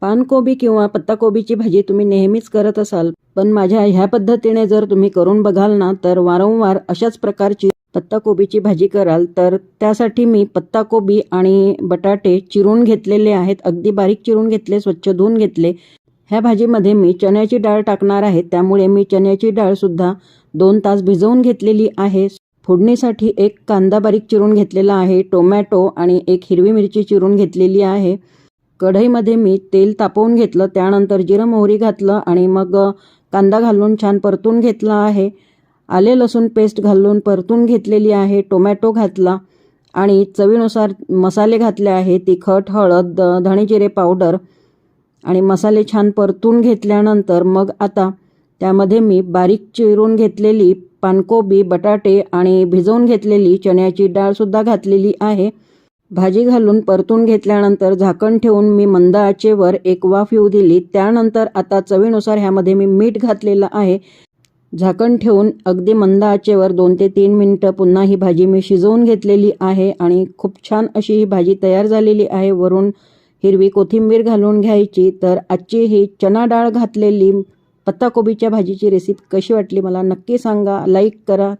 पानकोबी किंवा पत्ताकोबीची भाजी तुम्ही नेहमीच करत असाल, पण माझ्या ह्या पद्धतीने जर तुम्ही करून बघाल ना तर वारंवार अशाच प्रकारची पत्ताकोबीची भाजी कराल। तर त्यासाठी मी पत्ताकोबी आणि बटाटे चिरून घेतलेले आहेत, अगदी बारीक चिरून घेतले, स्वच्छ धुवून घेतले। ह्या भाजीमध्ये मी चण्याची डाळ टाकणार आहे, त्यामुळे मी चण्याची डाळ सुद्धा 2 तास भिजवून घेतलेली आहे। फोडणीसाठी एक कांदा बारीक चिरून घेतलेला आहे, टोमॅटो आणि एक हिरवी मिरची चिरून घेतलेली आहे। कढईमध्ये मी तेल तापवून घेतलं, त्यानंतर जिरं मोहरी घातलं आणि मग कांदा घालून छान परतून घेतला आहे। आले लसूण पेस्ट घालून परतून घेतलेली आहे। टोमॅटो घातला आणि चवीनुसार मसाले घातले आहे, तिखट, हळद, धणे जिरे पावडर आणि मसाले छान परतून घेतल्यानंतर मग आता त्यामध्ये मी बारीक चिरून घेतलेली पानकोबी, बटाटे आणि भिजवून घेतलेली चण्याची डाळ सुद्धा घातलेली आहे। भाजी घालून परतून घेतल्यानंतर झाकण ठेवून मी मंद आचेवर एक वाफ येऊ दिली। त्यानंतर आता चवीनुसार ह्यामध्ये मी मीठ घातलेलं आहे। झाकण ठेवून अगदी मंद आचेवर 2 ते 3 मिनिटं पुन्हा ही भाजी मी शिजवून घेतलेली आहे आणि खूप छान अशी ही भाजी तयार झालेली आहे। वरून हिरवी कोथिंबीर घालून घ्यायची। तर आजची ही चणा डाळ घातलेली पत्ताकोबीच्या भाजीची रेसिपी कशी वाटली मला नक्की सांगा, लाईक करा।